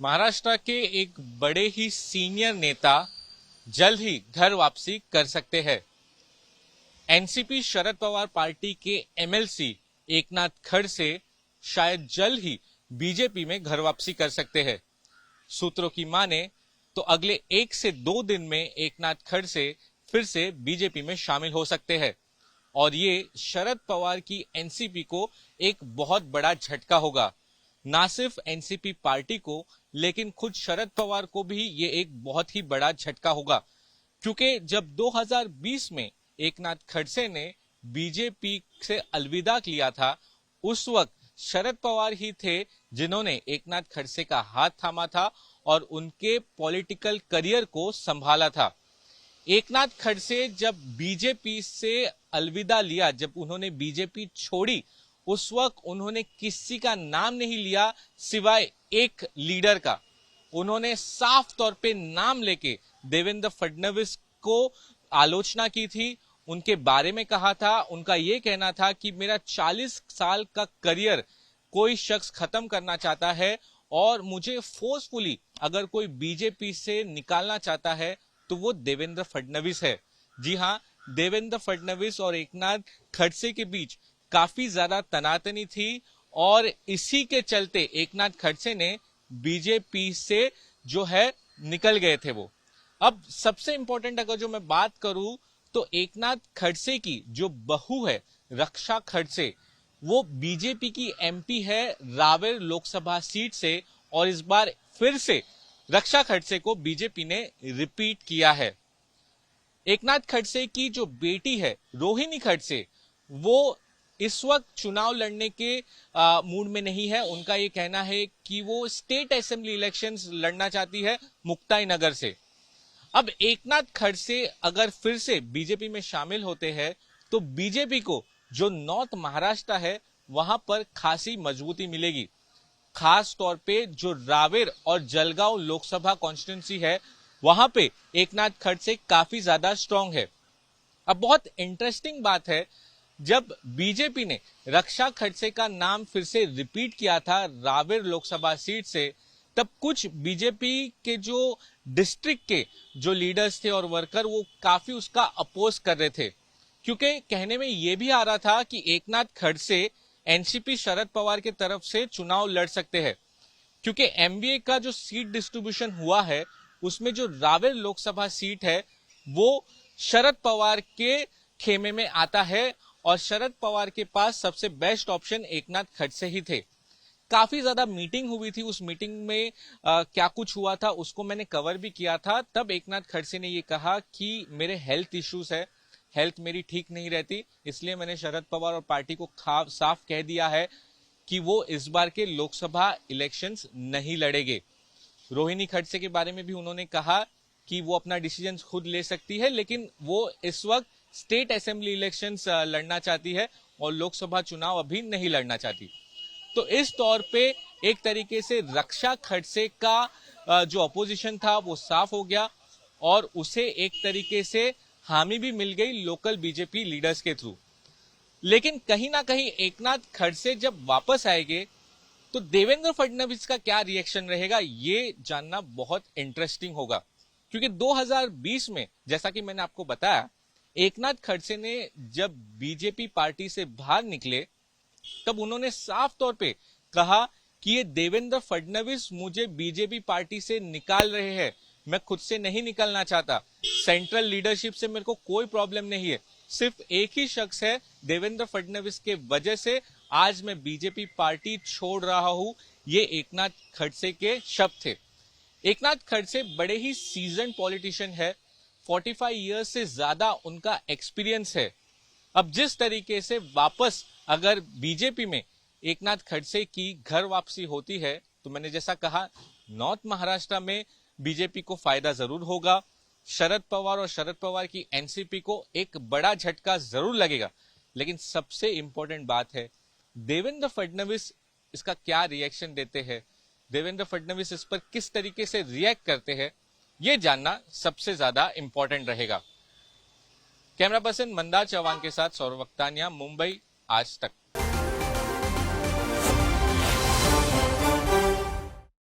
महाराष्ट्र के एक बड़े ही सीनियर नेता जल्द ही घर वापसी कर सकते हैं। एनसीपी शरद पवार पार्टी के एमएलसी एकनाथ खड़से शायद जल्द ही बीजेपी में घर वापसी कर सकते हैं। सूत्रों की माने तो अगले 1 से 2 दिन में एकनाथ खड़से फिर से बीजेपी में शामिल हो सकते हैं और ये शरद पवार की एनसीपी को एक बहुत बड़ा झटका होगा। ना सिर्फ एनसीपी पार्टी को लेकिन खुद शरद पवार को भी ये एक बहुत ही बड़ा झटका होगा, क्योंकि जब 2020 में एकनाथ खड़से ने बीजेपी से अलविदा किया था, उस वक्त शरद पवार ही थे जिन्होंने एकनाथ खड़से का हाथ थामा था और उनके पॉलिटिकल करियर को संभाला था। एकनाथ खड़से जब बीजेपी से अलविदा लिया, जब उन्होंने बीजेपी छोड़ी, उस वक्त उन्होंने किसी का नाम नहीं लिया सिवाय एक लीडर का। उन्होंने साफ तौर पे नाम लेके देवेंद्र फडणवीस को आलोचना की थी, उनके बारे में कहा था। उनका ये कहना था कि मेरा 40 साल का करियर कोई शख्स खत्म करना चाहता है और मुझे फोर्सफुली अगर कोई बीजेपी से निकालना चाहता है तो वो देवेंद्र फडणवीस है। जी हाँ, देवेंद्र फडणवीस और एकनाथ खड़से के बीच काफी ज्यादा तनातनी थी और इसी के चलते एकनाथ खड़से ने बीजेपी से जो है निकल गए थे वो। अब सबसे इंपॉर्टेंट अगर जो मैं बात करूं तो एकनाथ खड़से की जो बहू है रक्षा खड़से, वो बीजेपी की एमपी है रावेर लोकसभा सीट से और इस बार फिर से रक्षा खड़से को बीजेपी ने रिपीट किया है। एकनाथ खड़से की जो बेटी है रोहिणी खड़से, वो इस वक्त चुनाव लड़ने के मूड में नहीं है। उनका ये कहना है कि वो स्टेट असेंबली इलेक्शंस लड़ना चाहती है मुक्ताई नगर से। अब एकनाथ खड़से अगर फिर से बीजेपी में शामिल होते हैं तो बीजेपी को जो नॉर्थ महाराष्ट्र है वहां पर खासी मजबूती मिलेगी। खास तौर पे जो रावेर और जलगांव लोकसभा कॉन्स्टिट्यूंसी है वहां पे एकनाथ खड़से काफी ज्यादा स्ट्रांग है। अब बहुत इंटरेस्टिंग बात है, जब बीजेपी ने रक्षा खड़से का नाम फिर से रिपीट किया था रावेर लोकसभा सीट से, तब कुछ बीजेपी के जो डिस्ट्रिक्ट के जो लीडर्स थे और वर्कर वो काफी उसका अपोज कर रहे थे, क्योंकि कहने में ये भी आ रहा था कि एकनाथ खड़से एनसीपी शरद पवार की तरफ से चुनाव लड़ सकते हैं, क्योंकि एमवीए का जो सीट डिस्ट्रीब्यूशन हुआ है उसमें जो रावेर लोकसभा सीट है वो शरद पवार के खेमे में आता है और शरद पवार के पास सबसे बेस्ट ऑप्शन एकनाथ खड़से ही थे। काफी ज्यादा मीटिंग हुई थी, उस मीटिंग में क्या कुछ हुआ था उसको मैंने कवर भी किया था। तब एकनाथ खड़से ने ये कहा कि मेरे हेल्थ इश्यूज है, हेल्थ मेरी ठीक नहीं रहती, इसलिए मैंने शरद पवार और पार्टी को साफ कह दिया है कि वो इस बार के लोकसभा इलेक्शंस नहीं लड़ेंगे। रोहिणी खड़से के बारे में भी उन्होंने कहा कि वो अपना डिसीजन खुद ले सकती है, लेकिन वो इस वक्त स्टेट असेंबली इलेक्शंस लड़ना चाहती है और लोकसभा चुनाव अभी नहीं लड़ना चाहती। तो इस तौर पे एक तरीके से रक्षा खड़से का जो अपोजिशन था वो साफ हो गया और उसे एक तरीके से हामी भी मिल गई लोकल बीजेपी लीडर्स के थ्रू। लेकिन कहीं ना कहीं एकनाथ खड़से जब वापस आएंगे तो देवेंद्र फडणवीस का क्या रिएक्शन रहेगा ये जानना बहुत इंटरेस्टिंग होगा, क्योंकि 2020 में जैसा कि मैंने आपको बताया, एकनाथ खड़से ने जब बीजेपी पार्टी से बाहर निकले तब उन्होंने साफ तौर पे कहा कि ये देवेंद्र फडणवीस मुझे बीजेपी पार्टी से निकाल रहे हैं, मैं खुद से नहीं निकलना चाहता, सेंट्रल लीडरशिप से मेरे को कोई प्रॉब्लम नहीं है, सिर्फ एक ही शख्स है देवेंद्र फडणवीस के वजह से आज मैं बीजेपी पार्टी छोड़ रहा हूं। ये एकनाथ खड़से के शब्द थे। एकनाथ खड़से बड़े ही सीजन पॉलिटिशियन है, 45 इयर्स से ज्यादा उनका एक्सपीरियंस है। अब जिस तरीके से वापस अगर बीजेपी में एकनाथ खड़से की घर वापसी होती है तो मैंने जैसा कहा नॉर्थ महाराष्ट्र में बीजेपी को फायदा जरूर होगा। शरद पवार और शरद पवार की एनसीपी को एक बड़ा झटका जरूर लगेगा, लेकिन सबसे इंपॉर्टेंट बात है देवेंद्र फडणवीस इसका क्या रिएक्शन देते हैं, देवेंद्र फडणवीस इस पर किस तरीके से रिएक्ट करते हैं, ये जानना सबसे ज्यादा इंपॉर्टेंट रहेगा। कैमरा पर्सन मंदार चौहान के साथ सौरभ वक्तानिया, मुंबई आज तक।